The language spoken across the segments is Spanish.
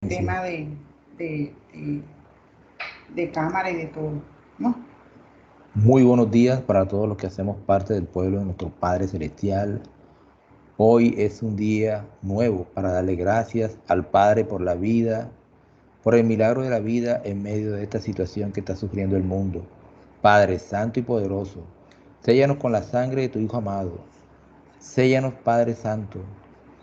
Sí. tema de, de, de cámara y de todo, ¿no? Muy buenos días para todos los que hacemos parte del pueblo de nuestro Padre Celestial. Hoy es un día nuevo para darle gracias al Padre por la vida, por el milagro de la vida en medio de esta situación que está sufriendo el mundo. Padre Santo y Poderoso, séllanos con la sangre de tu Hijo amado. Séllanos, Padre Santo,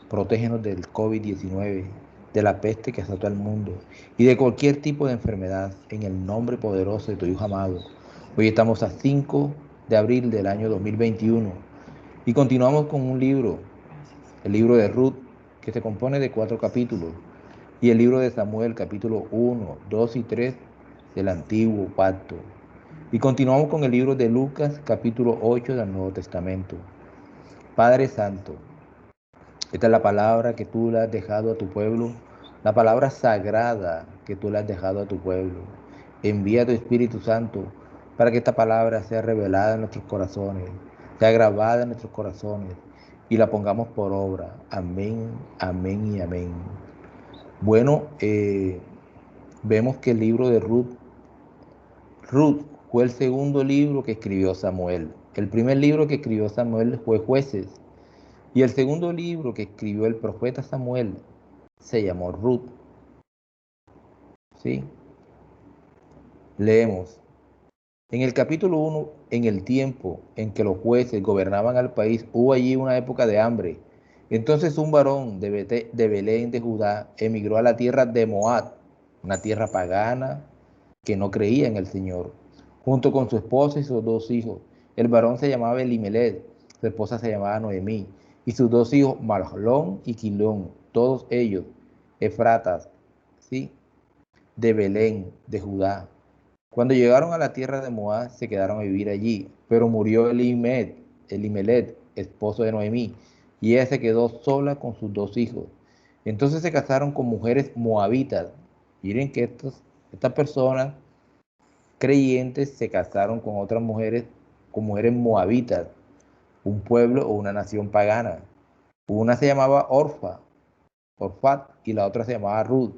protégenos del COVID-19, de la peste que azotó al mundo y de cualquier tipo de enfermedad en el nombre poderoso de tu Hijo amado. Hoy estamos a 5 de abril del año 2021 y continuamos con un libro, el libro de Ruth, que se compone de 4 capítulos, y el libro de Samuel, capítulo 1, 2 y 3 del Antiguo Pacto. Y continuamos con el libro de Lucas, capítulo 8 del Nuevo Testamento. Padre Santo, esta es la palabra que tú le has dejado a tu pueblo, la palabra sagrada que tú le has dejado a tu pueblo. Envía tu Espíritu Santo para que esta palabra sea revelada en nuestros corazones, sea grabada en nuestros corazones y la pongamos por obra. Amén, amén y amén. Bueno, vemos que el libro de Ruth fue el segundo libro que escribió Samuel. El primer libro que escribió Samuel fue Jueces. Y el segundo libro que escribió el profeta Samuel se llamó Ruth. ¿Sí? Leemos. En el capítulo 1, en el tiempo en que los jueces gobernaban al país, hubo allí una época de hambre. Entonces un varón de Belén de Judá emigró a la tierra de Moab, una tierra pagana que no creía en el Señor, junto con su esposa y sus 2 hijos. El varón se llamaba Elimelech, su esposa se llamaba Noemí, y sus 2 hijos, Mahlón y Quilón, todos ellos efratas, ¿sí? De Belén, de Judá. Cuando llegaron a la tierra de Moab, se quedaron a vivir allí, pero murió Elimelech, esposo de Noemí, y ella se quedó sola con sus 2 hijos. Entonces se casaron con mujeres moabitas. Miren que estas personas creyentes se casaron con otras mujeres, con mujeres moabitas, un pueblo o una nación pagana. Una se llamaba Orfat, y la otra se llamaba Ruth.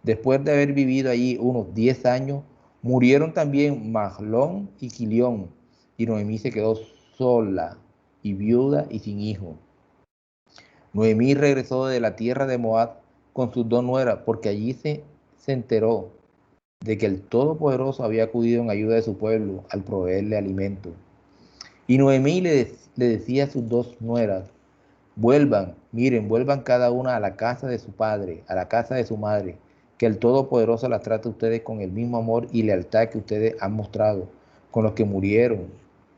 Después de haber vivido allí unos 10 años, murieron también Mahlón y Quilión, y Noemí se quedó sola y viuda y sin hijo. Noemí regresó de la tierra de Moab con sus 2 nueras, porque allí se enteró de que el Todopoderoso había acudido en ayuda de su pueblo al proveerle alimento. Y Noemí le decía a sus 2 nueras: vuelvan, miren, vuelvan cada una a la casa de su padre, a la casa de su madre, que el Todopoderoso las trate a ustedes con el mismo amor y lealtad que ustedes han mostrado con los que murieron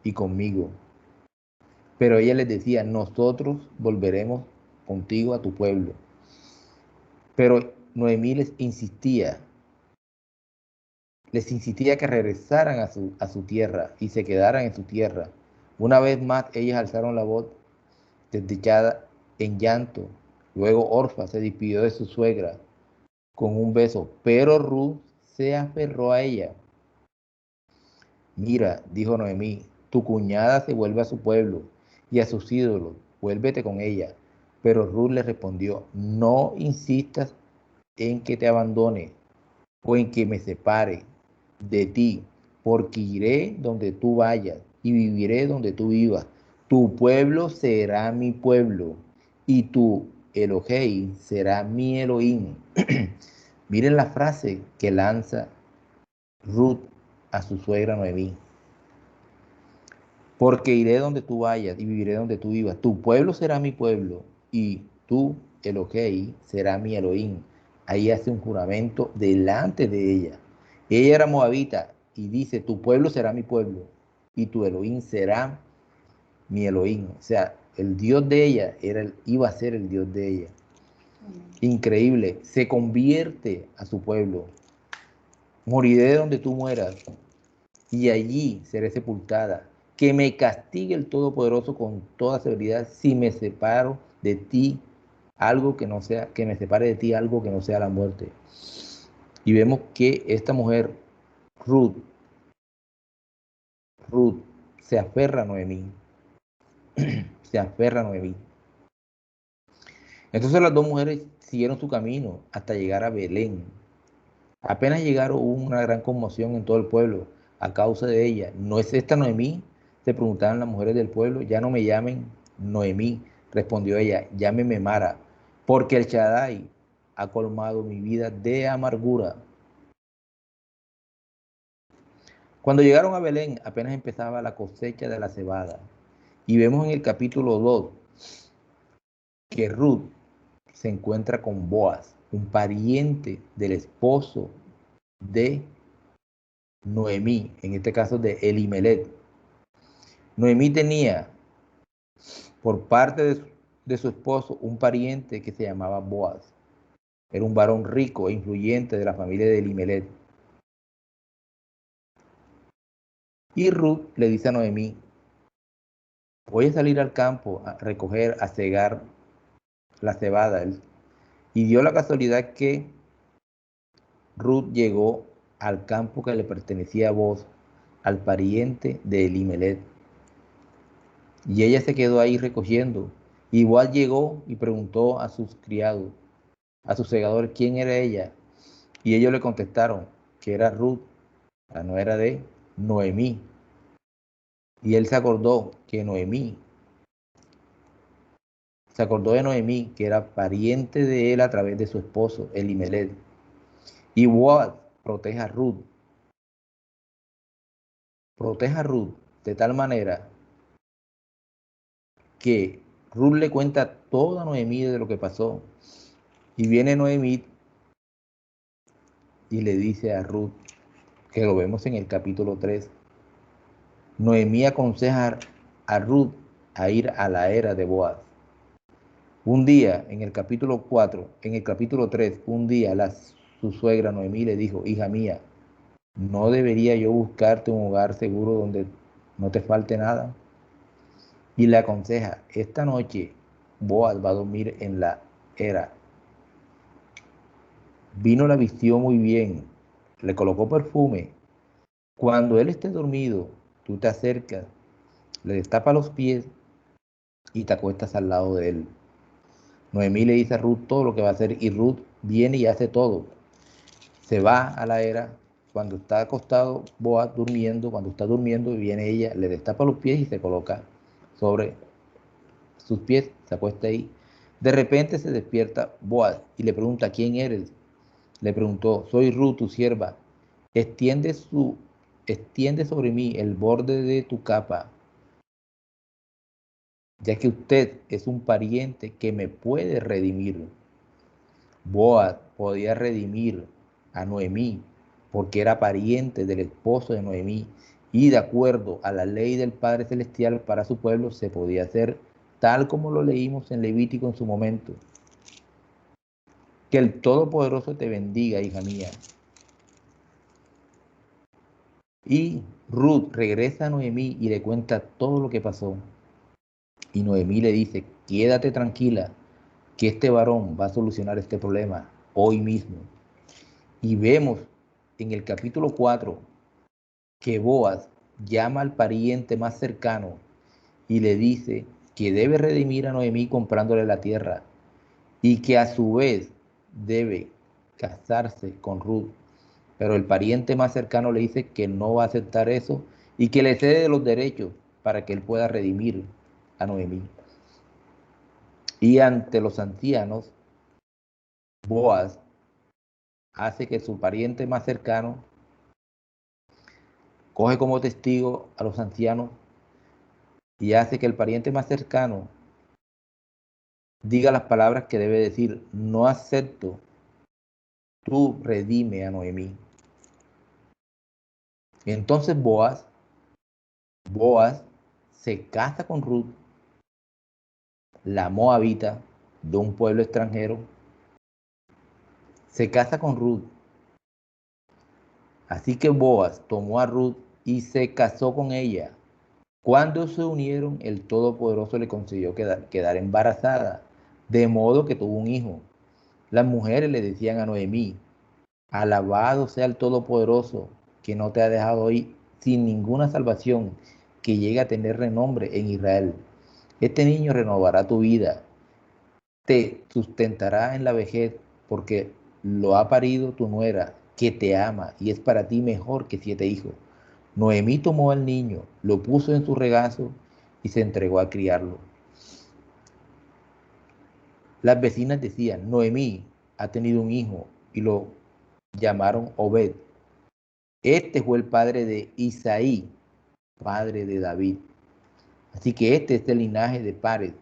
y conmigo. Pero ella les decía: nosotros volveremos contigo a tu pueblo. Pero Noemí les insistía que regresaran a su tierra y se quedaran en su tierra. Una vez más ellas alzaron la voz desdichada en llanto. Luego Orfa se despidió de su suegra con un beso, pero Ruth se aferró a ella. Mira, dijo Noemí, tu cuñada se vuelve a su pueblo y a sus ídolos, vuélvete con ella. Pero Ruth le respondió: no insistas en que te abandone o en que me separe de ti, porque iré donde tú vayas y viviré donde tú vivas. Tu pueblo será mi pueblo y tu Elohim será mi Elohim. Miren la frase que lanza Ruth a su suegra Noemí. Porque iré donde tú vayas y viviré donde tú vivas. Tu pueblo será mi pueblo y tú, Elohim, será mi Elohim. Ahí hace un juramento delante de ella. Ella era moabita y dice: tu pueblo será mi pueblo y tu Elohim será mi Elohim. O sea, el Dios de ella iba a ser el Dios de ella. Increíble. Se convierte a su pueblo. Moriré donde tú mueras y allí seré sepultada. Que me castigue el Todopoderoso con toda severidad si me separo de ti algo que no sea, que me separe de ti algo que no sea la muerte. Y vemos que esta mujer, Ruth, Ruth, se aferra a Noemí, se aferra a Noemí. Entonces las dos mujeres siguieron su camino hasta llegar a Belén. Apenas llegaron, hubo una gran conmoción en todo el pueblo a causa de ella. ¿No es esta Noemí?, se preguntaban las mujeres del pueblo. Ya no me llamen Noemí, respondió ella, llámeme Mara, porque el Shaddai ha colmado mi vida de amargura. Cuando llegaron a Belén, apenas empezaba la cosecha de la cebada. Y vemos en el capítulo 2 que Ruth se encuentra con Boaz, un pariente del esposo de Noemí, en este caso de Elimelech. Noemí tenía por parte de su esposo un pariente que se llamaba Boaz. Era un varón rico e influyente de la familia de Elimelech. Y Ruth le dice a Noemí, voy a salir al campo a recoger, a cegar la cebada. Y dio la casualidad que Ruth llegó al campo que le pertenecía a Boaz, al pariente de Elimelech. Y ella se quedó ahí recogiendo. Igual llegó y preguntó a sus criados, a sus segadores, quién era ella. Y ellos le contestaron que era Ruth, la nuera de Noemí. Y él se acordó de Noemí, que era pariente de él a través de su esposo, Elimelech. Y Boaz protege a Ruth de tal manera que Ruth le cuenta toda a Noemí de lo que pasó. Y viene Noemí y le dice a Ruth, que lo vemos en el capítulo 3, Noemí aconseja a Ruth a ir a la era de Boaz. Un día, en el capítulo 4, en el capítulo 3, un día su suegra Noemí le dijo, hija mía, ¿no debería yo buscarte un hogar seguro donde no te falte nada? Y le aconseja, esta noche Boaz va a dormir en la era. Vino, la vistió muy bien, le colocó perfume. Cuando él esté dormido, tú te acercas, le destapas los pies y te acuestas al lado de él. Noemí le dice a Ruth todo lo que va a hacer y Ruth viene y hace todo. Se va a la era, cuando está acostado Boaz durmiendo, cuando está durmiendo viene ella, le destapa los pies y se coloca sobre sus pies, se acuesta ahí. De repente se despierta Boaz y le pregunta, ¿quién eres? Le preguntó, soy Ruth, tu sierva. Extiende, extiende sobre mí el borde de tu capa, ya que usted es un pariente que me puede redimir. Boaz podía redimir a Noemí porque era pariente del esposo de Noemí y de acuerdo a la ley del Padre Celestial para su pueblo se podía hacer tal como lo leímos en Levítico en su momento. Que el Todopoderoso te bendiga, hija mía. Y Ruth regresa a Noemí y le cuenta todo lo que pasó. Y Noemí le dice, quédate tranquila, que este varón va a solucionar este problema hoy mismo. Y vemos en el capítulo 4 que Boaz llama al pariente más cercano y le dice que debe redimir a Noemí comprándole la tierra y que a su vez debe casarse con Ruth. Pero el pariente más cercano le dice que no va a aceptar eso y que le cede los derechos para que él pueda redimir a Noemí. Y ante los ancianos, Boaz hace que su pariente más cercano coge como testigo a los ancianos y hace que el pariente más cercano diga las palabras que debe decir, no acepto, tú redime a Noemí. Entonces Boaz se casa con Ruth, la moabita de un pueblo extranjero, se casa con Ruth. Así que Boaz tomó a Ruth y se casó con ella. Cuando se unieron, el Todopoderoso le concedió quedar embarazada, de modo que tuvo un hijo. Las mujeres le decían a Noemí, alabado sea el Todopoderoso, que no te ha dejado hoy sin ninguna salvación, que llegue a tener renombre en Israel. Este niño renovará tu vida te sustentará en la vejez, porque lo ha parido tu nuera, que te ama y es para ti mejor que 7 hijos. Noemí tomó al niño, lo puso en su regazo y se entregó a criarlo. Las vecinas decían, Noemí ha tenido un hijo, y lo llamaron Obed. Este fue el padre de Isaí, padre de David. Así que este es el linaje de Pérez.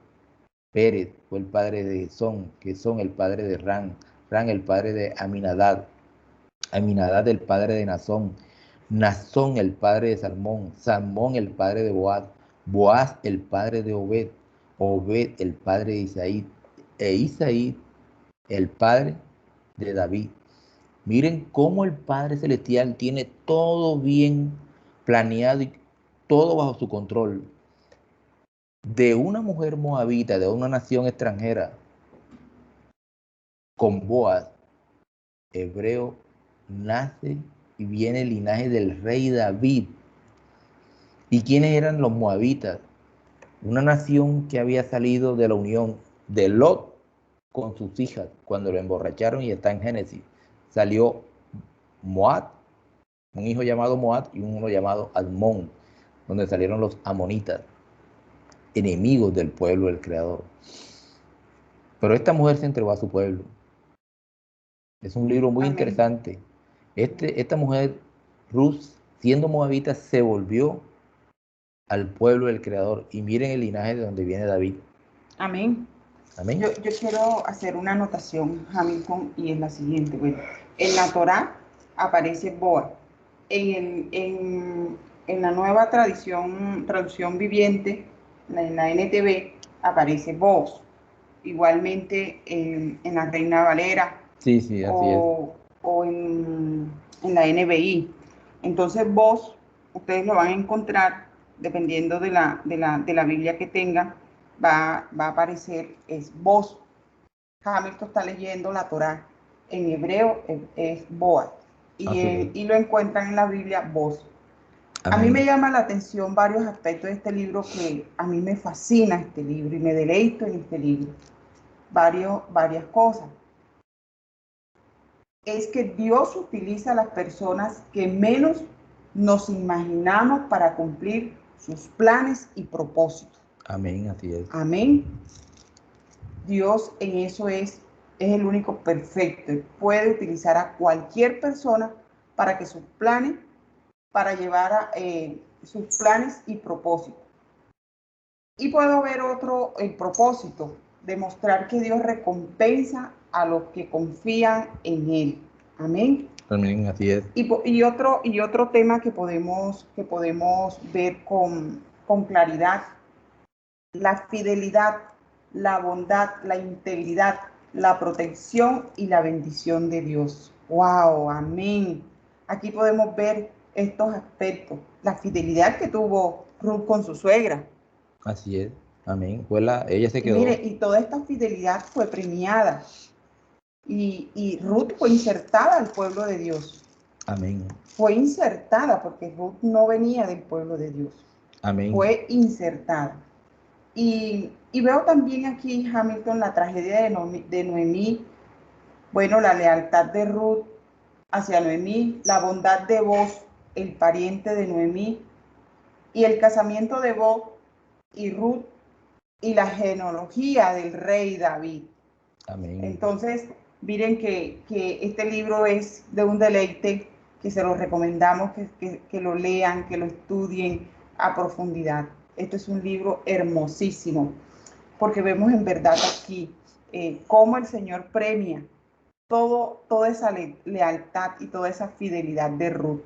Pérez fue el padre de Son, que Son el padre de Ran, Ran el padre de Aminadab, Aminadab el padre de Nazón, Nazón el padre de Salmón, Salmón el padre de Boaz, Boaz el padre de Obed, Obed el padre de Isaí, e Isaí el padre de David. Miren cómo el Padre Celestial tiene todo bien planeado y todo bajo su control. De una mujer moabita, de una nación extranjera, con Boaz, hebreo, nace y viene el linaje del rey David. ¿Y quiénes eran los moabitas? Una nación que había salido de la unión de Lot con sus hijas cuando lo emborracharon, y está en Génesis. Salió Moab, un hijo llamado Moab y uno llamado Admón, donde salieron los amonitas, enemigos del pueblo del Creador. Pero esta mujer se entregó a su pueblo. Es un libro muy Amén. interesante. Esta mujer, Ruth, siendo moabita, se volvió al pueblo del Creador. Y miren el linaje de donde viene David. Amén. Amén. Yo quiero hacer una anotación, Hamilton, y es la siguiente. Bueno, en la Torá aparece Boaz. En la nueva traducción viviente, en la NTV, aparece Boaz. Igualmente en la Reina Valera Sí, sí, así es. o en la NBI. Entonces vos, ustedes lo van a encontrar, dependiendo de la Biblia que tengan, va a aparecer, es vos. Hamilton está leyendo la Torá. En hebreo es Boaz. Así es. Y lo encuentran en la Biblia vos. A mí Amén. me llama la atención varios aspectos de este libro que a mí me fascina este libro y me deleito en este libro. Varias cosas. Es que Dios utiliza a las personas que menos nos imaginamos para cumplir sus planes y propósitos. Amén, así es. Amén. Dios en eso es el único perfecto. Puede utilizar a cualquier persona para que sus planes, para llevar a sus planes y propósitos. Y puedo ver otro propósito, demostrar que Dios recompensa a los que confían en Él. Amén. Amén, así es. Y otro tema que podemos ver con claridad, la fidelidad, la bondad, la integridad, la protección y la bendición de Dios. ¡Wow! Amén. Aquí podemos ver estos aspectos. La fidelidad que tuvo Ruth con su suegra. Así es. Amén. Ella se Y mire, quedó. y toda esta fidelidad fue premiada. Y Ruth fue insertada al pueblo de Dios. Amén. Fue insertada porque Ruth no venía del pueblo de Dios. Amén. Fue insertada. Y veo también aquí, Hamilton, la tragedia de Noemí, bueno, la lealtad de Ruth hacia Noemí, la bondad de Boaz, el pariente de Noemí, y el casamiento de Boaz y Ruth, y la genealogía del rey David. Amén. Entonces, miren que este libro es de un deleite, que se lo recomendamos, que lo lean, que lo estudien a profundidad. Esto es un libro hermosísimo, porque vemos en verdad aquí cómo el Señor premia toda esa lealtad y toda esa fidelidad de Ruth.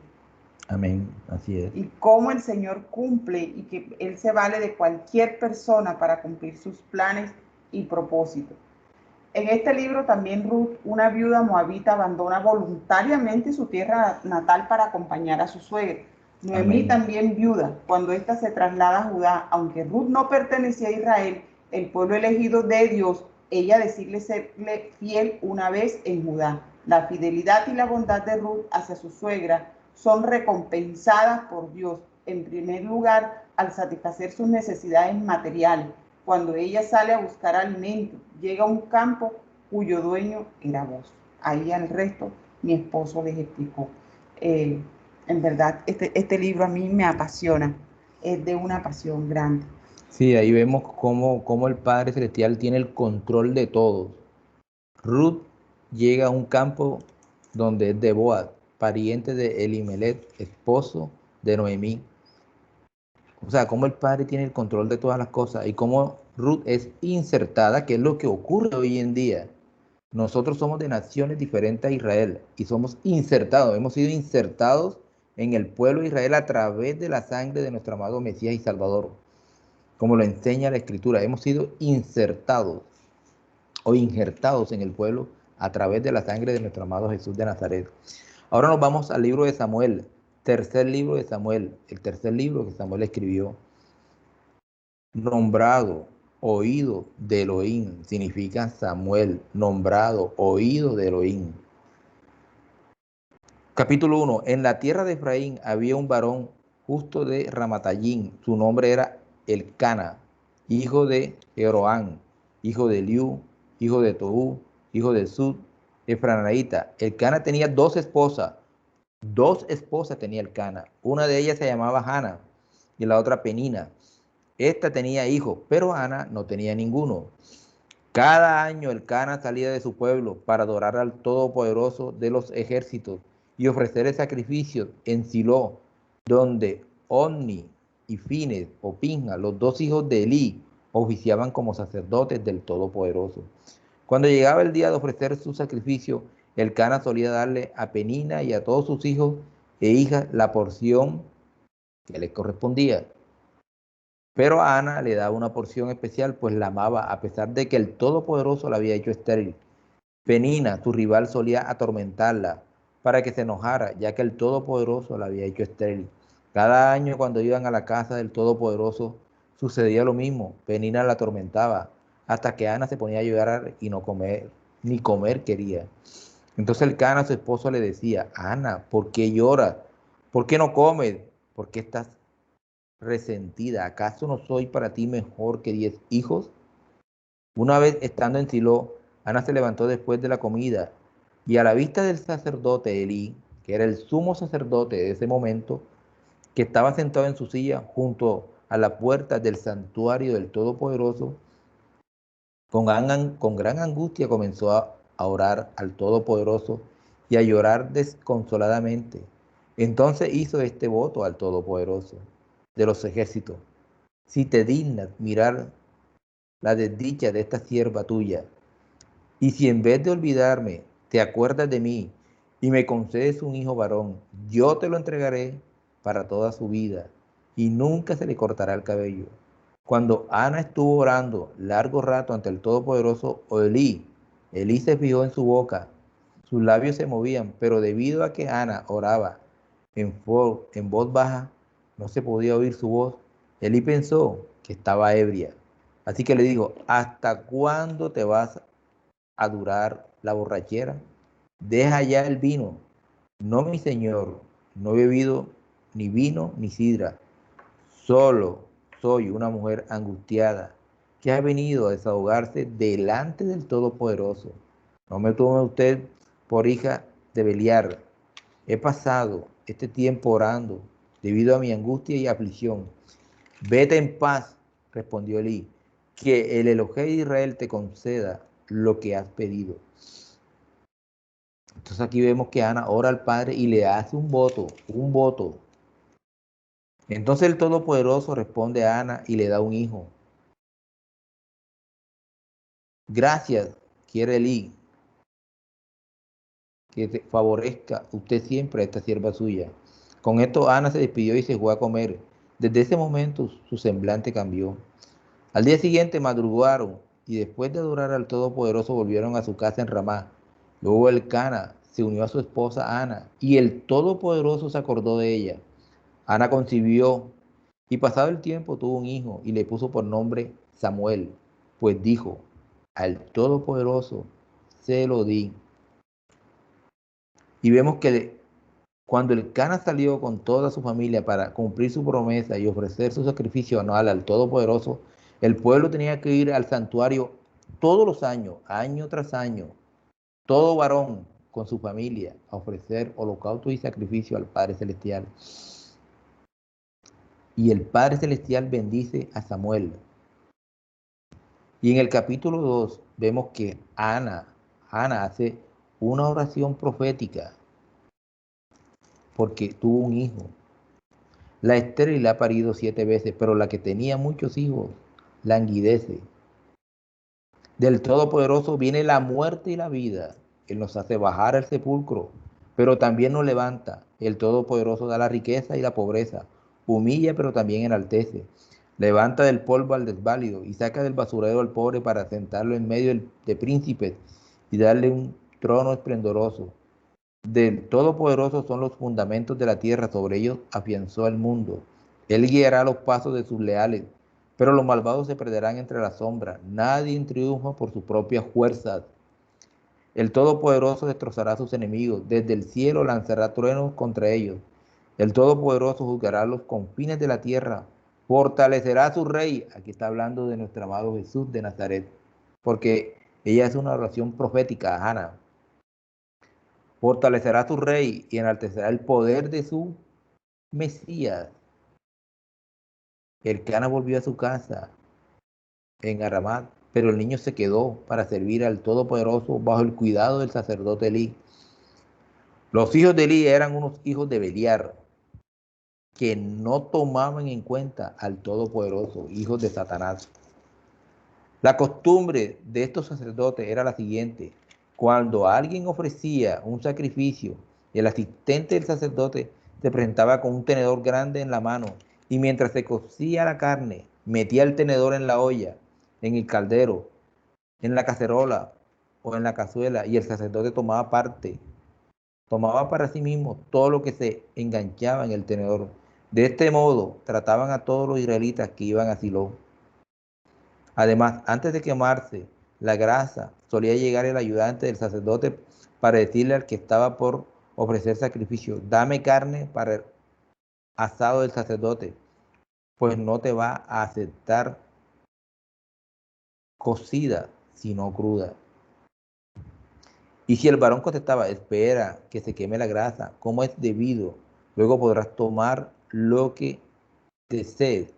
Amén, así es. Y cómo el Señor cumple y que Él se vale de cualquier persona para cumplir sus planes y propósitos. En este libro también Ruth, una viuda moabita, abandona voluntariamente su tierra natal para acompañar a su suegra. Noemí también viuda, cuando ésta se traslada a Judá, aunque Ruth no pertenecía a Israel, el pueblo elegido de Dios, ella decirle serle fiel una vez en Judá. La fidelidad y la bondad de Ruth hacia su suegra son recompensadas por Dios, en primer lugar, al satisfacer sus necesidades materiales, Cuando ella sale a buscar alimento, llega a un campo cuyo dueño era vos. Ahí al resto mi esposo les explicó. En verdad, este libro a mí me apasiona, es de una pasión grande. Sí, ahí vemos cómo el Padre Celestial tiene el control de todo. Ruth llega a un campo donde es de Boaz, pariente de Elimelech, esposo de Noemí. O sea, cómo el Padre tiene el control de todas las cosas y cómo Ruth es insertada, que es lo que ocurre hoy en día. Nosotros somos de naciones diferentes a Israel y somos insertados, hemos sido insertados en el pueblo de Israel a través de la sangre de nuestro amado Mesías y Salvador, como lo enseña la Escritura. Hemos sido insertados o injertados en el pueblo a través de la sangre de nuestro amado Jesús de Nazaret. Ahora nos vamos al libro de Samuel, tercer libro de Samuel, el tercer libro que Samuel escribió. Nombrado, oído de Elohim, significa Samuel, nombrado, oído de Elohim. Capítulo 1. En la tierra de Efraín había un varón justo de Ramatayín, su nombre era Elcana, hijo de Jeroán, hijo de Eliú, hijo de Toú, hijo de Sud, Efranaíta. Elcana tenía dos esposas tenía Elcana. Una de ellas se llamaba Hana y la otra Penina. Esta tenía hijos, pero Ana no tenía ninguno. Cada año Elcana salía de su pueblo para adorar al Todopoderoso de los ejércitos y ofrecer sacrificios en Silo, donde Onni y Fines o Pinja, los dos hijos de Elí, oficiaban como sacerdotes del Todopoderoso. Cuando llegaba el día de ofrecer su sacrificio, Elcana solía darle a Penina y a todos sus hijos e hijas la porción que les correspondía. Pero a Ana le daba una porción especial, pues la amaba, a pesar de que el Todopoderoso la había hecho estéril. Penina, su rival, solía atormentarla para que se enojara, ya que el Todopoderoso la había hecho estéril. Cada año cuando iban a la casa del Todopoderoso sucedía lo mismo. Penina la atormentaba, hasta que Ana se ponía a llorar y no comer, ni comer quería. Entonces el Cana, su esposo, le decía: Ana, ¿por qué lloras? ¿Por qué no comes? ¿Por qué estás resentida? ¿Acaso no soy para ti mejor que 10 hijos? Una vez estando en Silo, Ana se levantó después de la comida y a la vista del sacerdote Elí, que era el sumo sacerdote de ese momento, que estaba sentado en su silla junto a la puerta del santuario del Todopoderoso, con gran angustia comenzó a orar al Todopoderoso y a llorar desconsoladamente. Entonces hizo este voto al Todopoderoso de los ejércitos: si te dignas mirar la desdicha de esta sierva tuya, y si en vez de olvidarme te acuerdas de mí y me concedes un hijo varón, yo te lo entregaré para toda su vida y nunca se le cortará el cabello. Cuando Ana estuvo orando largo rato ante el Todopoderoso, Elí se fijó en su boca, sus labios se movían, pero debido a que Ana oraba en voz baja, no se podía oír su voz. Elí pensó que estaba ebria. Así que le dijo: ¿hasta cuándo te vas a durar la borrachera? Deja ya el vino. No, mi señor, no he bebido ni vino ni sidra. Solo soy una mujer angustiada que ha venido a desahogarse delante del Todopoderoso. No me tome usted por hija de Beliar. He pasado este tiempo orando debido a mi angustia y aflicción. Vete en paz, respondió Elí, que el Elohim de Israel te conceda lo que has pedido. Entonces aquí vemos que Ana ora al Padre y le hace un voto, un voto. Entonces el Todopoderoso responde a Ana y le da un hijo. Gracias, quiere Elí, que te favorezca usted siempre a esta sierva suya. Con esto Ana se despidió y se fue a comer. Desde ese momento su semblante cambió. Al día siguiente madrugaron y después de adorar al Todopoderoso volvieron a su casa en Ramá. Luego Elcana se unió a su esposa Ana y el Todopoderoso se acordó de ella. Ana concibió y pasado el tiempo tuvo un hijo y le puso por nombre Samuel, pues dijo: al Todopoderoso se lo di. Y vemos que cuando Elcana salió con toda su familia para cumplir su promesa y ofrecer su sacrificio anual al Todopoderoso, El pueblo tenía que ir al santuario todos los años, año tras año, todo varón con su familia, a ofrecer holocausto y sacrificio al Padre Celestial. Y el Padre Celestial bendice a Samuel. Y en el capítulo 2 vemos que Ana hace una oración profética porque tuvo un hijo. La estéril ha parido 7 veces, pero la que tenía muchos hijos languidece. Del Todopoderoso viene la muerte y la vida. Él nos hace bajar al sepulcro, pero también nos levanta. El Todopoderoso da la riqueza y la pobreza. Humilla, pero también enaltece. Levanta del polvo al desválido y saca del basurero al pobre para sentarlo en medio de príncipes y darle un trono esplendoroso. Del Todopoderoso son los fundamentos de la tierra, sobre ellos afianzó el mundo. Él guiará los pasos de sus leales, pero los malvados se perderán entre las sombras. Nadie triunfa por sus propias fuerzas. El Todopoderoso destrozará a sus enemigos, desde el cielo lanzará truenos contra ellos. El Todopoderoso juzgará los confines de la tierra, fortalecerá a su rey. Aquí está hablando de nuestro amado Jesús de Nazaret, porque ella es una oración profética, Ana. Fortalecerá a su rey y enaltecerá el poder de su Mesías. El Cana volvió a su casa en Aramat, pero el niño se quedó para servir al Todopoderoso bajo el cuidado del sacerdote Elí. Los hijos de Elí eran unos hijos de Beliar, que no tomaban en cuenta al Todopoderoso, hijos de Satanás. La costumbre de estos sacerdotes era la siguiente: cuando alguien ofrecía un sacrificio, el asistente del sacerdote se presentaba con un tenedor grande en la mano y mientras se cocía la carne, metía el tenedor en la olla, en el caldero, en la cacerola o en la cazuela y el sacerdote tomaba parte, tomaba para sí mismo todo lo que se enganchaba en el tenedor. De este modo trataban a todos los israelitas que iban a Silo. Además, antes de quemarse la grasa, solía llegar el ayudante del sacerdote para decirle al que estaba por ofrecer sacrificio: dame carne para el asado del sacerdote, pues no te va a aceptar cocida, sino cruda. Y si el varón contestaba: espera que se queme la grasa, como es debido, luego podrás tomar lo que desees.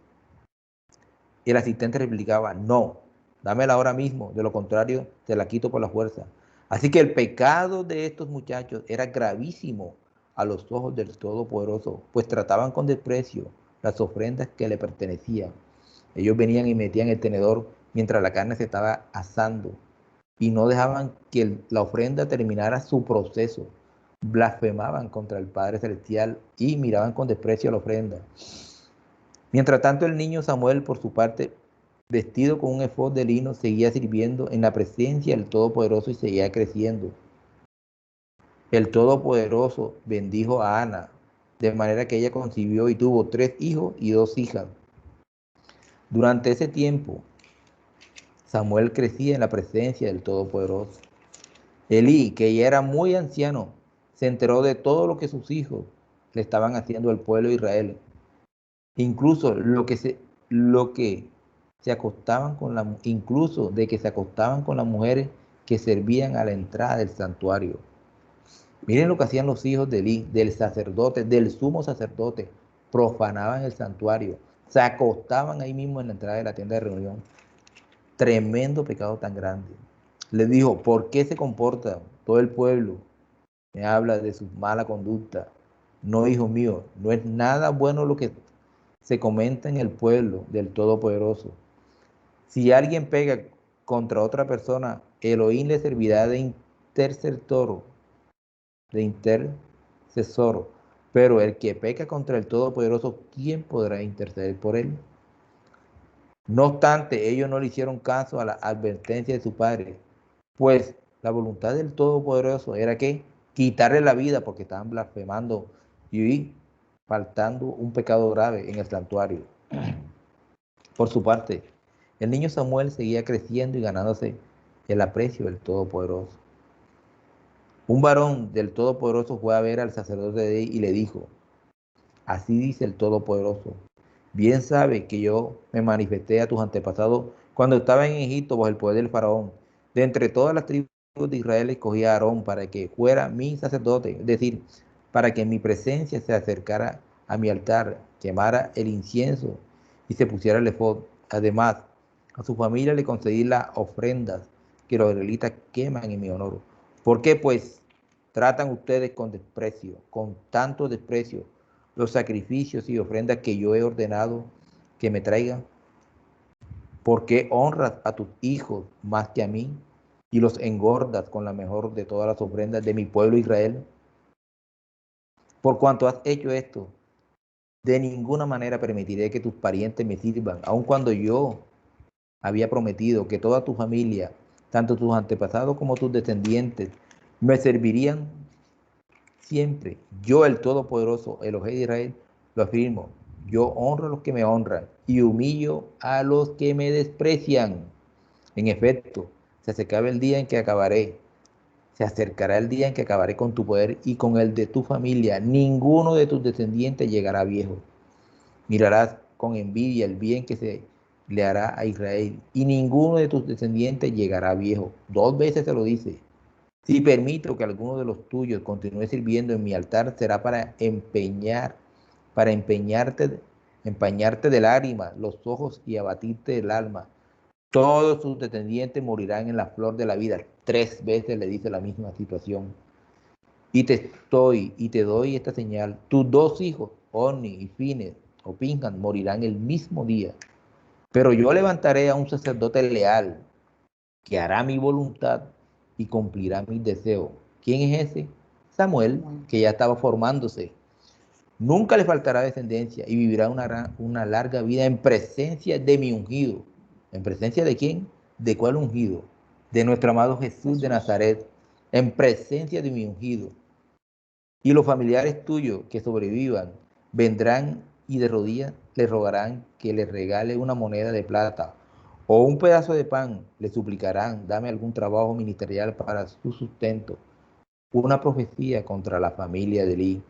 Y el asistente replicaba: no, dámela ahora mismo, de lo contrario te la quito por la fuerza. Así que el pecado de estos muchachos era gravísimo a los ojos del Todopoderoso, pues trataban con desprecio las ofrendas que le pertenecían. Ellos venían y metían el tenedor mientras la carne se estaba asando y no dejaban que la ofrenda terminara su proceso. Blasfemaban contra el Padre Celestial y miraban con desprecio a la ofrenda. Mientras tanto, el niño Samuel, por su parte, vestido con un efod de lino, seguía sirviendo en la presencia del Todopoderoso y seguía creciendo. El Todopoderoso bendijo a Ana, de manera que ella concibió y tuvo 3 hijos y 2 hijas. Durante ese tiempo, Samuel crecía en la presencia del Todopoderoso. Elí, que ya era muy anciano, se enteró de todo lo que sus hijos le estaban haciendo al pueblo de Israel. Incluso lo que se acostaban con incluso de que se acostaban con las mujeres que servían a la entrada del santuario. Miren lo que hacían los hijos de Elí, del sacerdote, del sumo sacerdote. Profanaban el santuario, se acostaban ahí mismo en la entrada de la tienda de reunión. Tremendo pecado tan grande. Les dijo: ¿por qué se comporta todo el pueblo? Me habla de su mala conducta. No, hijo mío, no es nada bueno lo que se comenta en el pueblo del Todopoderoso. Si alguien pega contra otra persona, Elohim le servirá de intercesor. Pero el que peca contra el Todopoderoso, ¿quién podrá interceder por él? No obstante, ellos no le hicieron caso a la advertencia de su padre, pues la voluntad del Todopoderoso era que quitarle la vida porque estaban blasfemando y faltando un pecado grave en el santuario. Por su parte, el niño Samuel seguía creciendo y ganándose el aprecio del Todopoderoso. Un varón del Todopoderoso fue a ver al sacerdote de Eli y le dijo: así dice el Todopoderoso, Bien sabe que yo me manifesté a tus antepasados cuando estaba en Egipto bajo el poder del faraón. De entre todas las tribus de Israel escogí a Aarón para que fuera mi sacerdote, es decir, para que en mi presencia se acercara a mi altar, quemara el incienso y se pusiera el efod. Además, a su familia le concedí las ofrendas que los israelitas queman en mi honor. ¿Por qué pues tratan ustedes con desprecio, con tanto desprecio, los sacrificios y ofrendas que yo he ordenado que me traigan? ¿Por qué honras a tus hijos más que a mí y los engordas con la mejor de todas las ofrendas de mi pueblo Israel? Por cuanto has hecho esto, de ninguna manera permitiré que tus parientes me sirvan, aun cuando yo había prometido que toda tu familia, tanto tus antepasados como tus descendientes, me servirían siempre. Yo, el Todopoderoso, Elohim de Israel, lo afirmo. Yo honro a los que me honran y humillo a los que me desprecian. En efecto, se acercará el día en que acabaré. Se acercará el día en que acabaré con tu poder y con el de tu familia. Ninguno de tus descendientes llegará viejo. Mirarás con envidia el bien que se le hará a Israel y ninguno de tus descendientes llegará viejo. 2 veces se lo dice. Si permito que alguno de los tuyos continúe sirviendo en mi altar, será para empañarte de lágrimas los ojos y abatirte el alma. Todos sus descendientes morirán en la flor de la vida. 3 veces le dice la misma situación. Y te doy esta señal. Tus 2 hijos, Oni y Fines o Pinjan, morirán el mismo día. Pero yo levantaré a un sacerdote leal que hará mi voluntad y cumplirá mis deseos. ¿Quién es ese? Samuel, que ya estaba formándose. Nunca le faltará descendencia y vivirá una larga vida en presencia de mi ungido. ¿En presencia de quién? ¿De cuál ungido? De nuestro amado Jesús de Nazaret. En presencia de mi ungido. Y los familiares tuyos que sobrevivan vendrán y de rodillas le rogarán que les regale una moneda de plata o un pedazo de pan. Le suplicarán, dame algún trabajo ministerial para su sustento. Una profecía contra la familia de Elí,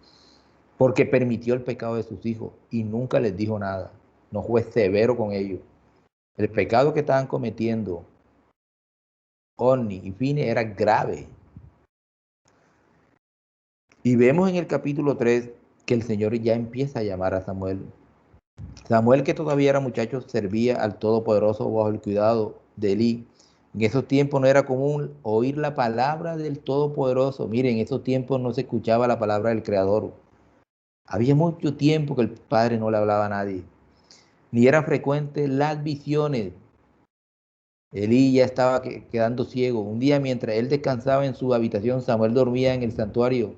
porque permitió el pecado de sus hijos y nunca les dijo nada. No fue severo con ellos. El pecado que estaban cometiendo Orni y Fine era grave. Y vemos en el capítulo 3 que el Señor ya empieza a llamar a Samuel. Samuel, que todavía era muchacho, servía al Todopoderoso bajo el cuidado de Elí. En esos tiempos no era común oír la palabra del Todopoderoso. Miren, en esos tiempos no se escuchaba la palabra del Creador. Había mucho tiempo que el Padre no le hablaba a nadie. Ni eran frecuentes las visiones. Elí ya estaba quedando ciego. Un día, mientras él descansaba en su habitación, Samuel dormía en el santuario,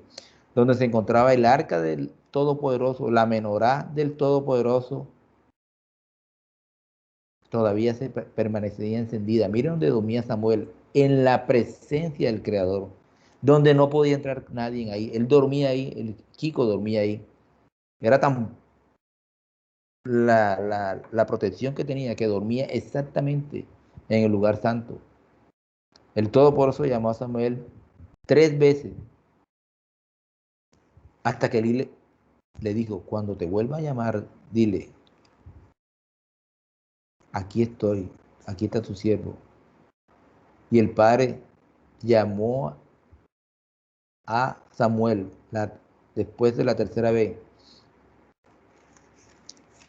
donde se encontraba el arca del Todopoderoso, la menorá del Todopoderoso. Todavía permanecía encendida. Miren donde dormía Samuel, en la presencia del Creador, donde no podía entrar nadie ahí. Él dormía ahí, el chico dormía ahí. Era tan la protección que tenía que dormía exactamente en el lugar santo. El Todopoderoso llamó a Samuel 3 veces, hasta que Eli le dijo, cuando te vuelva a llamar, dile, aquí estoy, aquí está tu siervo. Y el padre llamó a Samuel después de la tercera vez.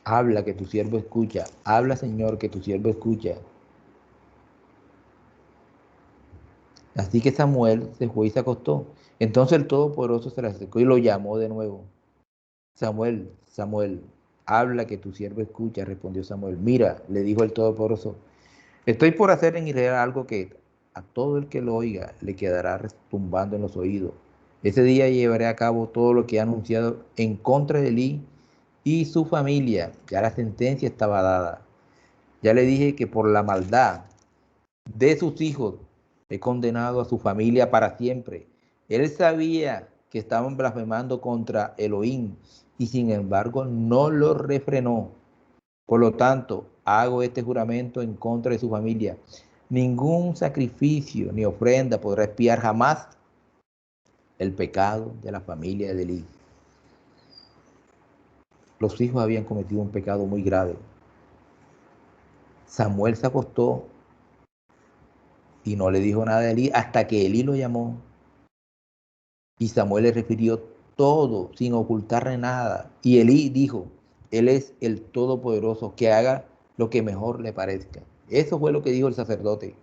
Habla que tu siervo escucha. Habla, Señor, que tu siervo escucha. Así que Samuel se fue y se acostó. Entonces el Todopoderoso se le acercó y lo llamó de nuevo. Samuel, Samuel, habla que tu siervo escucha, respondió Samuel. Mira, le dijo el Todopoderoso, estoy por hacer en Israel algo que a todo el que lo oiga le quedará retumbando en los oídos. Ese día llevaré a cabo todo lo que he anunciado en contra de Elí y su familia. Ya la sentencia estaba dada. Ya le dije que por la maldad de sus hijos he condenado a su familia para siempre. Él sabía que estaban blasfemando contra Elohim y sin embargo no lo refrenó. Por lo tanto, hago este juramento en contra de su familia. Ningún sacrificio ni ofrenda podrá expiar jamás el pecado de la familia de Elí. los hijos habían cometido un pecado muy grave. Samuel se acostó y no le dijo nada a Elí hasta que Elí lo llamó. Y Samuel le refirió todo sin ocultarle nada. Y Elí dijo, Él es el Todopoderoso, que haga lo que mejor le parezca. Eso fue lo que dijo el sacerdote.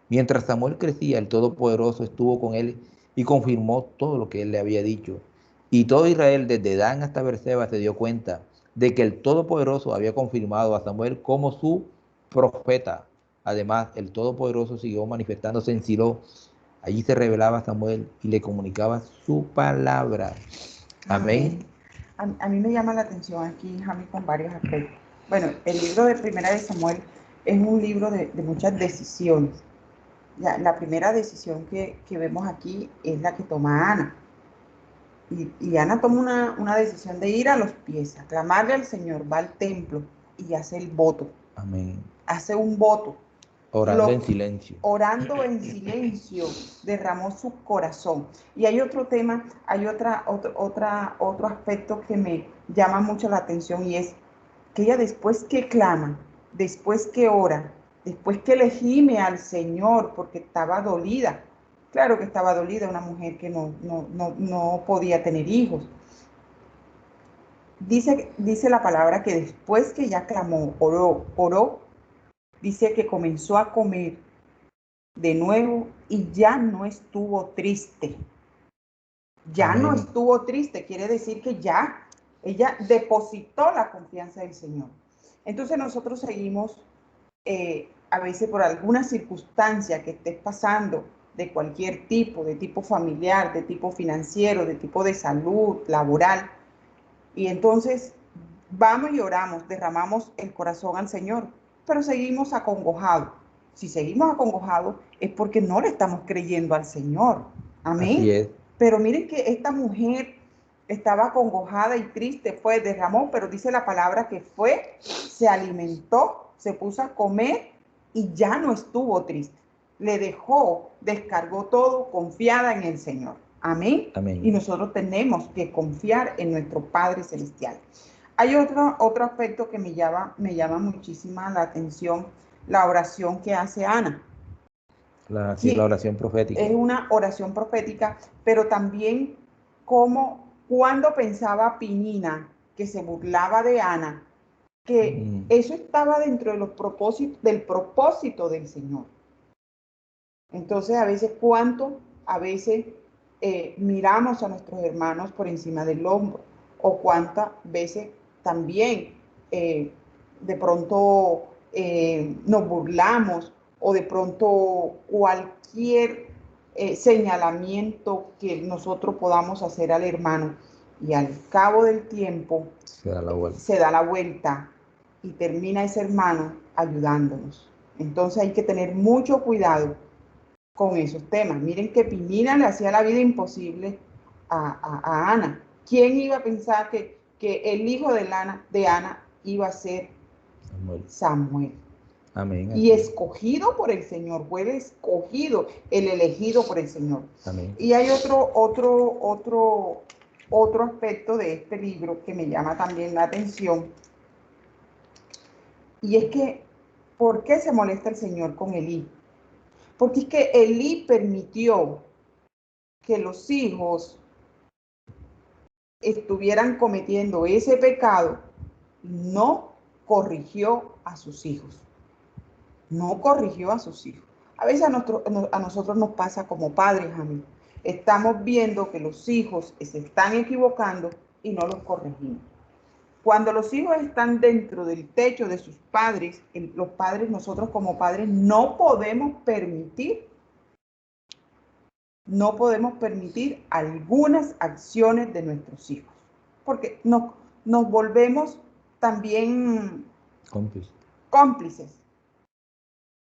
Mientras Samuel crecía, el Todopoderoso estuvo con él y confirmó todo lo que él le había dicho. Y todo Israel, desde Dan hasta Beerseba, se dio cuenta de que el Todopoderoso había confirmado a Samuel como su profeta. Además, el Todopoderoso siguió manifestándose en Silo. Allí se revelaba a Samuel y le comunicaba su palabra. Amén. Amén. A mí me llama la atención aquí, Javi, con varios aspectos. Bueno, el libro de Primera de Samuel es un libro de muchas decisiones. La primera decisión que vemos aquí es la que toma Ana. Y Ana toma una decisión de ir a los pies, a clamarle al Señor, va al templo y hace el voto. Amén. Hace un voto. Orando en silencio. Orando en silencio, derramó su corazón. Y hay otro tema, hay otro aspecto que me llama mucho la atención y es que ella después que clama, después que ora, después que le gime al Señor porque estaba dolida. Claro que estaba dolida, una mujer que no podía tener hijos. Dice la palabra que después que ya clamó, oró, dice que comenzó a comer de nuevo y ya no estuvo triste. Ya no Amén. estuvo triste, quiere decir que ya ella depositó la confianza del Señor. Entonces nosotros seguimos, a veces por alguna circunstancia que estés pasando, de cualquier tipo, de tipo familiar, de tipo financiero, de tipo de salud, laboral, y entonces vamos y oramos, derramamos el corazón al Señor, pero seguimos acongojados. Si seguimos acongojados es porque no le estamos creyendo al Señor. Así Amén. es. Pero miren que esta mujer estaba acongojada y triste, fue, derramó, pero dice la palabra que fue, se alimentó, se puso a comer y ya no estuvo triste. Le dejó, descargó todo confiada en el Señor. Amén. Amén. Y nosotros tenemos que confiar en nuestro Padre Celestial. Hay otro aspecto que me llama muchísima la atención, la oración que hace Ana. Sí, la oración profética. Es una oración profética, pero también cuando pensaba Pinina, que se burlaba de Ana, que eso estaba dentro de del propósito del Señor. Entonces, a veces miramos a nuestros hermanos por encima del hombro, o cuántas veces también de pronto nos burlamos, o de pronto cualquier señalamiento que nosotros podamos hacer al hermano, y al cabo del tiempo se da la vuelta y termina ese hermano ayudándonos. Entonces hay que tener mucho cuidado con esos temas. Miren que Pinina le hacía la vida imposible a Ana. ¿Quién iba a pensar que el hijo de Ana iba a ser Samuel? Amén. Y escogido por el Señor, fue el escogido, el elegido por el Señor. Amén. Y hay otro aspecto de este libro que me llama también la atención, y es que, ¿por qué se molesta el Señor con Elí? Porque es que Elí permitió que los hijos estuvieran cometiendo ese pecado, no corrigió a sus hijos. No corrigió a sus hijos. A veces a nosotros nos pasa como padres, amigos. Estamos viendo que los hijos se están equivocando y no los corregimos. Cuando los hijos están dentro del techo de sus padres, los padres, nosotros como padres, no podemos permitir algunas acciones de nuestros hijos, porque nos volvemos también cómplices.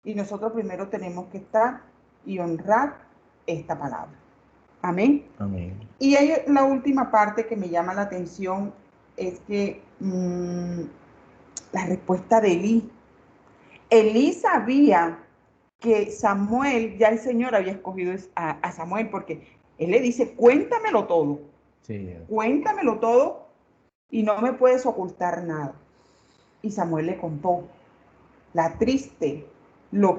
Y nosotros primero tenemos que estar y honrar esta palabra. Amén. Amén. Y hay la última parte que me llama la atención, es que la respuesta de Elí. Elí sabía que Samuel, ya el Señor había escogido a Samuel, porque él le dice, cuéntamelo todo. Sí. Cuéntamelo todo, y no me puedes ocultar nada. Y Samuel le contó lo triste, lo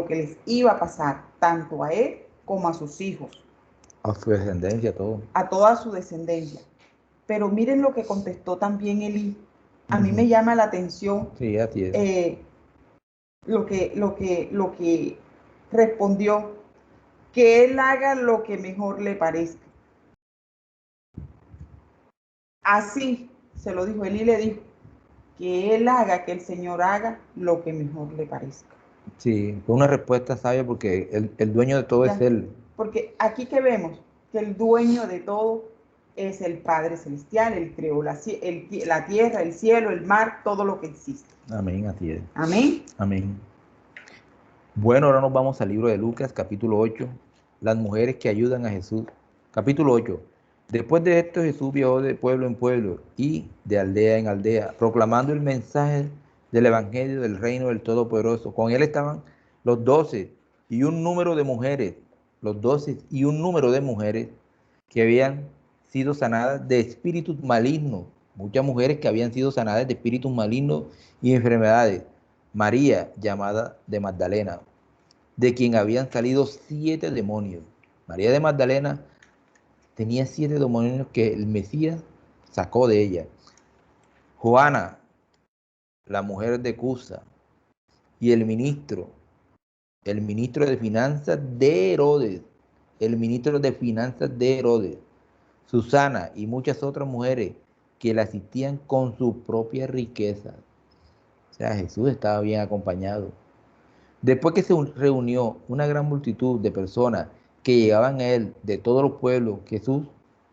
que les iba a pasar, tanto a él como a sus hijos, A su descendencia, todo. a toda su descendencia. Pero miren lo que contestó también Elí. A mí me Ujú. llama la atención Sí, así es. lo que respondió, que él haga lo que mejor le parezca. Así se lo dijo, Elí le dijo, que él haga, que el Señor haga lo que mejor le parezca. Sí, fue una respuesta sabia porque el dueño de todo es ¿Ya? Él. Porque aquí que vemos que el dueño de todo es el Padre Celestial, Él creó la tierra, el cielo, el mar, todo lo que existe. Amén, así es. Amén. Amén. Bueno, ahora nos vamos al libro de Lucas, capítulo 8, las mujeres que ayudan a Jesús. Capítulo 8. Después de esto, Jesús viajó de pueblo en pueblo y de aldea en aldea, proclamando el mensaje del Evangelio del reino del Todopoderoso. Con él estaban los 12 y un número de mujeres, los 12 y un número de mujeres que habían sido sanadas de espíritus malignos. Muchas mujeres que habían sido sanadas de espíritus malignos y enfermedades. María, llamada de Magdalena, de quien habían salido 7 demonios. María de Magdalena tenía 7 demonios que el Mesías sacó de ella. Juana, la mujer de Cusa, y el ministro de finanzas de Herodes, el ministro de finanzas de Herodes, Susana y muchas otras mujeres que le asistían con su propia riqueza. O sea, Jesús estaba bien acompañado. Después que se reunió una gran multitud de personas que llegaban a él de todos los pueblos, Jesús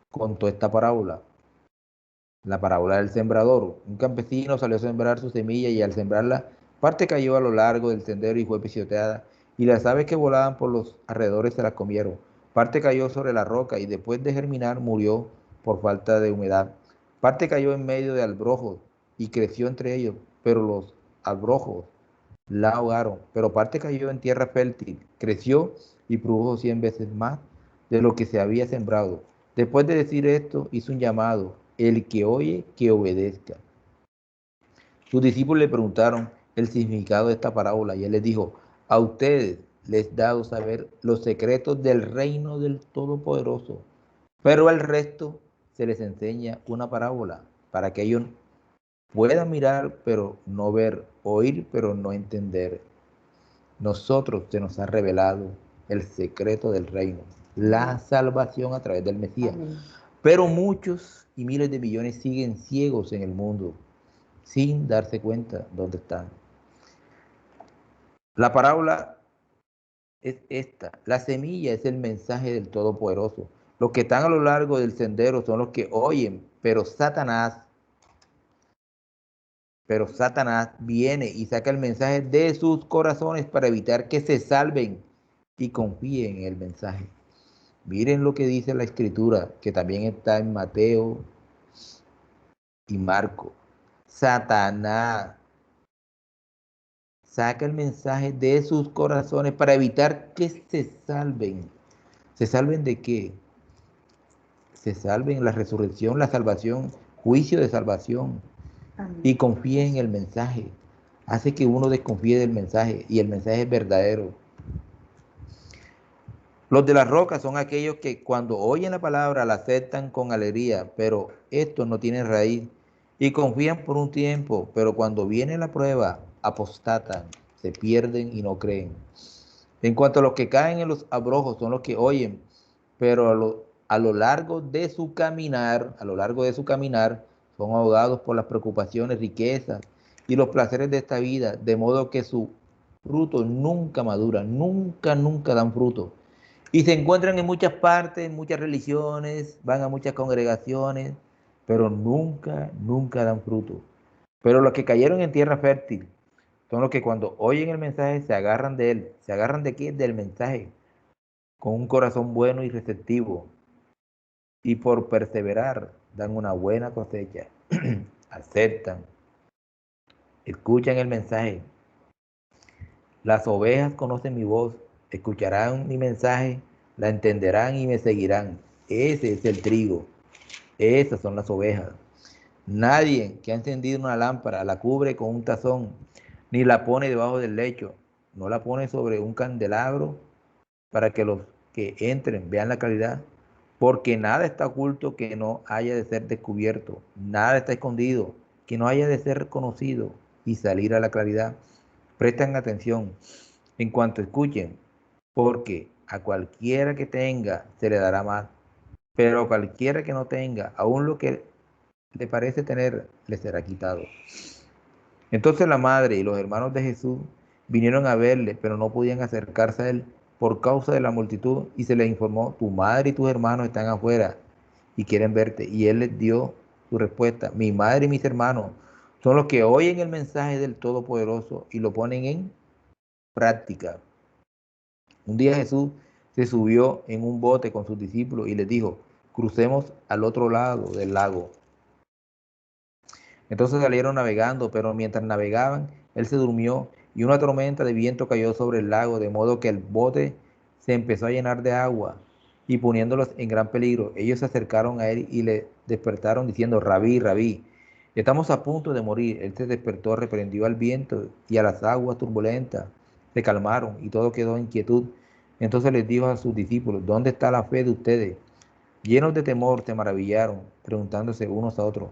contó esta parábola, la parábola del sembrador. Un campesino salió a sembrar su semilla y al sembrarla, parte cayó a lo largo del sendero y fue pisoteada, y las aves que volaban por los alrededores se las comieron. Parte cayó sobre la roca y después de germinar murió por falta de humedad. Parte cayó en medio de albrojos y creció entre ellos, pero los albrojos la ahogaron, pero parte cayó en tierra fértil, creció y produjo 100 veces más de lo que se había sembrado. Después de decir esto, hizo un llamado, el que oye, que obedezca. Sus discípulos le preguntaron el significado de esta parábola y él les dijo, a ustedes les he dado saber los secretos del reino del Todopoderoso, pero al resto se les enseña una parábola para que ellos puedan mirar pero no ver, oír pero no entender. Nosotros se nos ha revelado el secreto del reino, la salvación a través del Mesías. Amén. Pero muchos y miles de millones siguen ciegos en el mundo sin darse cuenta dónde están. La parábola es esta. La semilla es el mensaje del Todopoderoso. Los que están a lo largo del sendero son los que oyen, pero Satanás viene y saca el mensaje de sus corazones para evitar que se salven y confíen en el mensaje. Miren lo que dice la escritura, que también está en Mateo y Marco. Satanás saca el mensaje de sus corazones para evitar que se salven. ¿Se salven de qué? Se salven la resurrección, la salvación, juicio de salvación. Y Amén. confíen en el mensaje. Hace que uno desconfíe del mensaje y el mensaje es verdadero. Los de las rocas son aquellos que cuando oyen la palabra la aceptan con alegría, pero estos no tienen raíz y confían por un tiempo, pero cuando viene la prueba, apostatan, se pierden y no creen. En cuanto a los que caen en los abrojos, son los que oyen, pero a lo largo de su caminar, son ahogados por las preocupaciones, riquezas y los placeres de esta vida, de modo que su fruto nunca madura, nunca dan fruto. Y se encuentran en muchas partes, en muchas religiones, van a muchas congregaciones, pero nunca dan fruto. Pero los que cayeron en tierra fértil son los que cuando oyen el mensaje se agarran de él. ¿Se agarran de qué? Del mensaje, con un corazón bueno y receptivo. Y por perseverar dan una buena cosecha. Aceptan, escuchan el mensaje. Las ovejas conocen mi voz, escucharán mi mensaje, la entenderán y me seguirán. Ese es el trigo. Esas son las ovejas. Nadie que ha encendido una lámpara la cubre con un tazón, ni la pone debajo del lecho, no la pone sobre un candelabro para que los que entren vean la claridad, porque nada está oculto que no haya de ser descubierto, nada está escondido que no haya de ser conocido y salir a la claridad. Presten atención en cuanto escuchen, porque a cualquiera que tenga se le dará más, pero a cualquiera que no tenga, aún lo que le parece tener, le será quitado. Entonces la madre y los hermanos de Jesús vinieron a verle, pero no podían acercarse a él por causa de la multitud, y se les informó: tu madre y tus hermanos están afuera y quieren verte. Y él les dio su respuesta: mi madre y mis hermanos son los que oyen el mensaje del Todopoderoso y lo ponen en práctica. Un día Jesús se subió en un bote con sus discípulos y les dijo: crucemos al otro lado del lago. Entonces salieron navegando, pero mientras navegaban, él se durmió y una tormenta de viento cayó sobre el lago, de modo que el bote se empezó a llenar de agua y poniéndolos en gran peligro. Ellos se acercaron a él y le despertaron diciendo: Rabí, Rabí, estamos a punto de morir. Él se despertó, reprendió al viento y a las aguas turbulentas. Se calmaron y todo quedó en quietud. Entonces les dijo a sus discípulos: ¿dónde está la fe de ustedes? Llenos de temor se maravillaron, preguntándose unos a otros: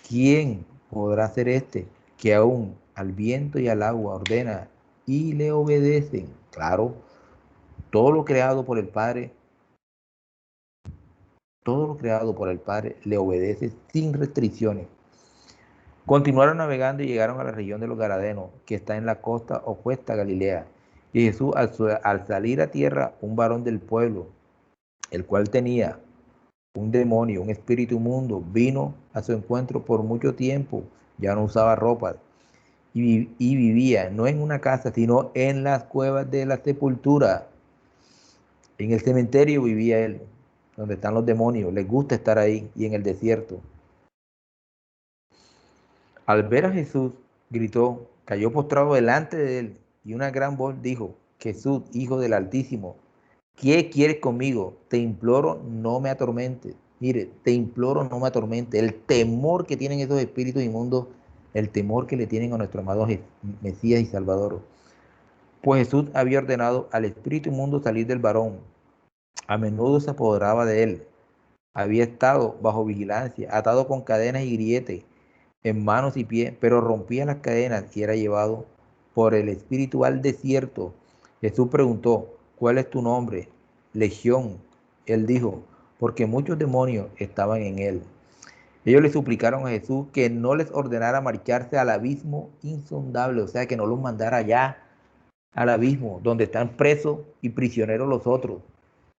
¿quién podrá ser este que aún al viento y al agua ordena y le obedecen? Claro, todo lo creado por el Padre, todo lo creado por el Padre le obedece sin restricciones. Continuaron navegando y llegaron a la región de los Gadarenos, que está en la costa opuesta a Galilea. Y Jesús, al salir a tierra, un varón del pueblo, el cual tenía un demonio, un espíritu inmundo, vino a su encuentro por mucho tiempo, ya no usaba ropa, y vivía no en una casa, sino en las cuevas de la sepultura. En el cementerio vivía él, donde están los demonios. Les gusta estar ahí y en el desierto. Al ver a Jesús, gritó, cayó postrado delante de él y una gran voz dijo: Jesús, Hijo del Altísimo, ¿qué quieres conmigo? Te imploro, no me atormentes. Mire, te imploro, no me atormentes. El temor que tienen esos espíritus inmundos, el temor que le tienen a nuestro amado Mesías y Salvador. Pues Jesús había ordenado al espíritu inmundo salir del varón. A menudo se apoderaba de él. Había estado bajo vigilancia, atado con cadenas y grilletes en manos y pies, pero rompía las cadenas y era llevado por el espíritu al desierto. Jesús preguntó: ¿cuál es tu nombre? Legión. Él dijo: porque muchos demonios estaban en él. Ellos le suplicaron a Jesús que no les ordenara marcharse al abismo insondable, o sea, que no los mandara allá al abismo, donde están presos y prisioneros los otros,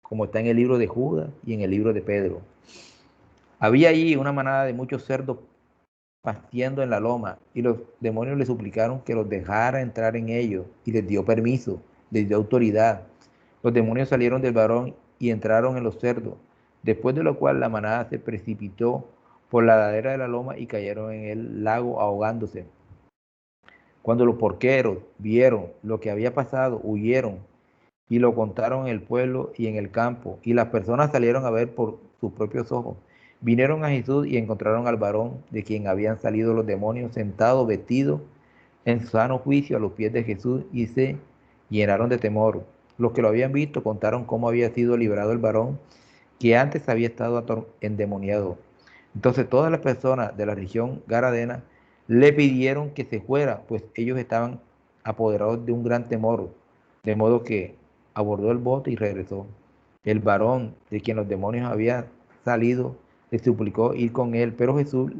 como está en el libro de Judas y en el libro de Pedro. Había allí una manada de muchos cerdos pastiendo en la loma, y los demonios le suplicaron que los dejara entrar en ellos, y les dio permiso, les dio autoridad. Los demonios salieron del varón y entraron en los cerdos, después de lo cual la manada se precipitó por la ladera de la loma y cayeron en el lago ahogándose. Cuando los porqueros vieron lo que había pasado, huyeron y lo contaron en el pueblo y en el campo, y las personas salieron a ver por sus propios ojos. Vinieron a Jesús y encontraron al varón de quien habían salido los demonios sentado, vestido en sano juicio a los pies de Jesús, y se llenaron de temor. Los que lo habían visto contaron cómo había sido liberado el varón que antes había estado endemoniado. Entonces todas las personas de la región garadena le pidieron que se fuera, pues ellos estaban apoderados de un gran temor, de modo que abordó el bote y regresó. El varón de quien los demonios habían salido le suplicó ir con él, pero Jesús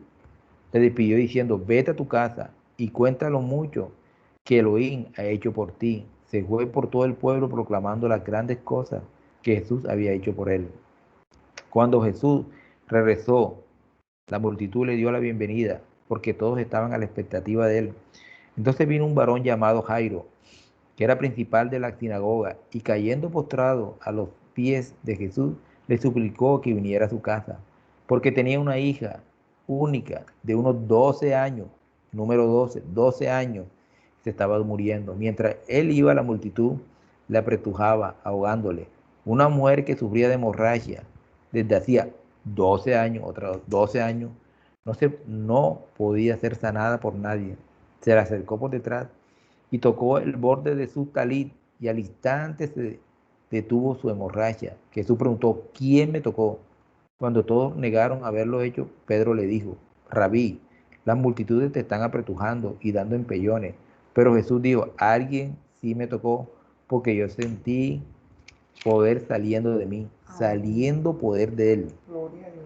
le despidió diciendo: vete a tu casa y cuéntalo mucho que Elohim ha hecho por ti. Se fue por todo el pueblo proclamando las grandes cosas que Jesús había hecho por él. Cuando Jesús regresó, la multitud le dio la bienvenida, porque todos estaban a la expectativa de él. Entonces vino un varón llamado Jairo, que era principal de la sinagoga, y cayendo postrado a los pies de Jesús, le suplicó que viniera a su casa, porque tenía una hija única de unos 12 años, número 12 años, se estaba muriendo. Mientras él iba, la multitud le apretujaba, ahogándole. Una mujer que sufría de hemorragia desde hacía 12 años, otros 12 años, No podía ser sanada por nadie. Se le acercó por detrás y tocó el borde de su talit, y al instante se detuvo su hemorragia. Jesús preguntó: ¿quién me tocó? Cuando todos negaron haberlo hecho, Pedro le dijo: Rabí, las multitudes te están apretujando y dando empellones. Pero Jesús dijo: alguien sí me tocó, porque yo sentí poder saliendo de mí, saliendo poder de él. Gloria a Dios.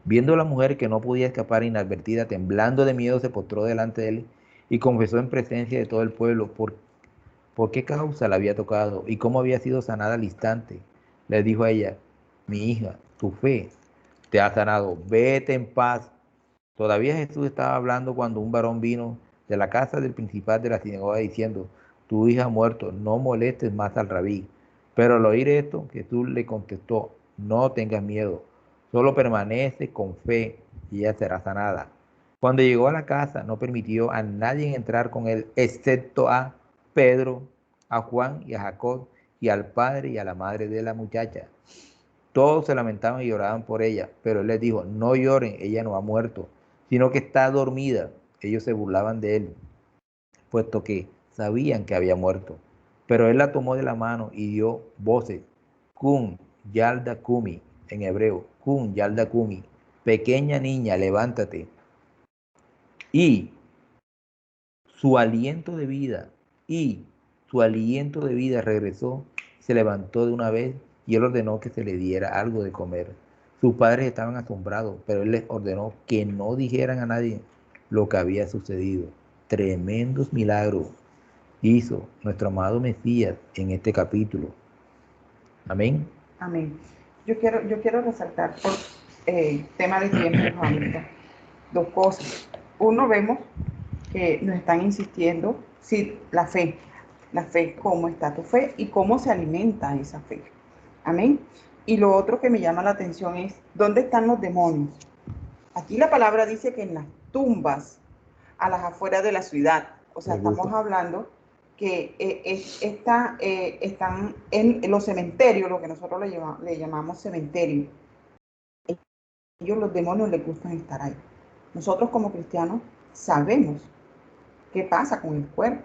Viendo a la mujer que no podía escapar inadvertida, temblando de miedo, se postró delante de él y confesó en presencia de todo el pueblo por qué causa la había tocado y cómo había sido sanada al instante. Le dijo a ella: mi hija, tu fe te ha sanado, vete en paz. Todavía Jesús estaba hablando cuando un varón vino de la casa del principal de la sinagoga diciendo: tu hija ha muerto, no molestes más al rabí. Pero al oír esto, Jesús le contestó: no tengas miedo, solo permanece con fe y ella será sanada. Cuando llegó a la casa, no permitió a nadie entrar con él, excepto a Pedro, a Juan y a Jacob, y al padre y a la madre de la muchacha. Todos se lamentaban y lloraban por ella, pero él les dijo: no lloren, ella no ha muerto, sino que está dormida. Ellos se burlaban de él, puesto que sabían que había muerto. Pero él la tomó de la mano y dio voces: Kun Yalda Kumi, en hebreo, Kun Yalda Kumi, pequeña niña, levántate. Y su aliento de vida, y su aliento de vida regresó, se levantó de una vez, y él ordenó que se le diera algo de comer. Sus padres estaban asombrados, pero él les ordenó que no dijeran a nadie lo que había sucedido. Tremendos milagros hizo nuestro amado Mesías en este capítulo. Amén. Amén. Yo quiero resaltar por tema de tiempo, Hamilton, dos cosas. Uno, vemos que nos están insistiendo, sí, la fe, cómo está tu fe y cómo se alimenta esa fe. Amén. Y lo otro que me llama la atención es, ¿dónde están los demonios? Aquí la palabra dice que en las tumbas, a las afueras de la ciudad, o sea, estamos hablando que están en los cementerios, lo que nosotros le llamamos cementerio. Ellos, los demonios, les gustan estar ahí. Nosotros como cristianos sabemos qué pasa con el cuerpo.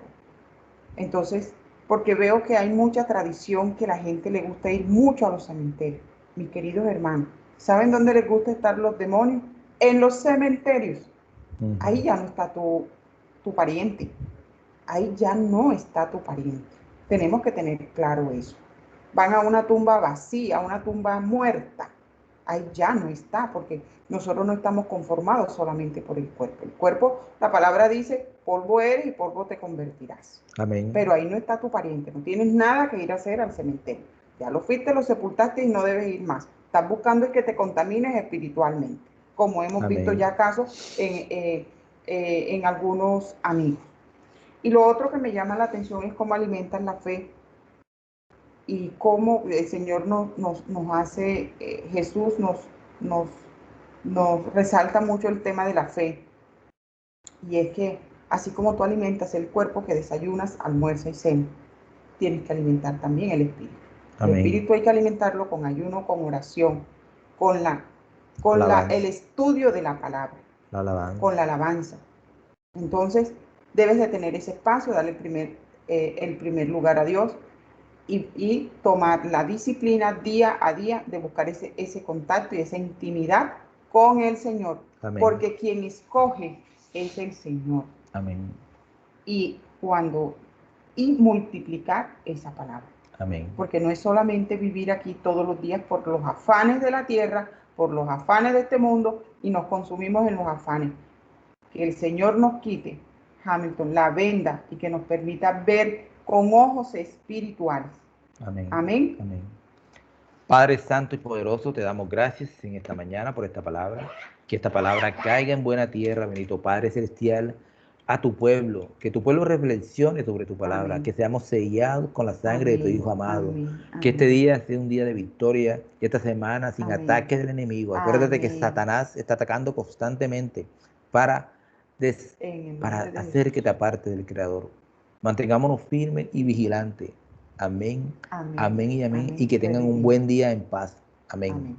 Entonces, porque veo que hay mucha tradición que la gente le gusta ir mucho a los cementerios. Mis queridos hermanos, ¿saben dónde les gusta estar los demonios? En los cementerios. Ahí ya no está tu pariente. Ahí ya no está tu pariente. Tenemos que tener claro eso. Van a una tumba vacía, a una tumba muerta. Ahí ya no está, porque nosotros no estamos conformados solamente por el cuerpo. El cuerpo, la palabra dice, polvo eres y polvo te convertirás. Amén. Pero ahí no está tu pariente, no tienes nada que ir a hacer al cementerio. Ya lo fuiste, lo sepultaste y no debes ir más. Estás buscando es que te contamines espiritualmente, como hemos visto ya casos en algunos amigos. Y lo otro que me llama la atención es cómo alimentan la fe y cómo el Señor nos hace, Jesús nos resalta mucho el tema de la fe. Y es que así como tú alimentas el cuerpo, que desayunas, almuerzas y cenas, tienes que alimentar también el espíritu. El espíritu hay que alimentarlo con ayuno, con oración, con el estudio de la palabra, con la alabanza. Entonces, debes de tener ese espacio, darle el primer lugar a Dios y tomar la disciplina día a día de buscar ese contacto y esa intimidad con el Señor. Amén. Porque quien escoge es el Señor. Amén. Y multiplicar esa palabra. Amén. Porque no es solamente vivir aquí todos los días por los afanes de la tierra, por los afanes de este mundo, y nos consumimos en los afanes. Que el Señor nos quite, Hamilton, la venda y que nos permita ver con ojos espirituales. Amén. Amén. Amén. Padre Santo y Poderoso, te damos gracias en esta mañana por esta palabra. Que esta palabra caiga en buena tierra, bendito Padre Celestial, a tu pueblo. Que tu pueblo reflexione sobre tu palabra. Amén. Que seamos sellados con la sangre de tu Hijo amado. Amén. Que este día sea un día de victoria. Y esta semana sin ataques del enemigo. Acuérdate que Satanás está atacando constantemente para hacer que te aparte del Creador. Mantengámonos firmes y vigilantes. Amén. Amén y amén. Y que tengan un buen día en paz. Amén.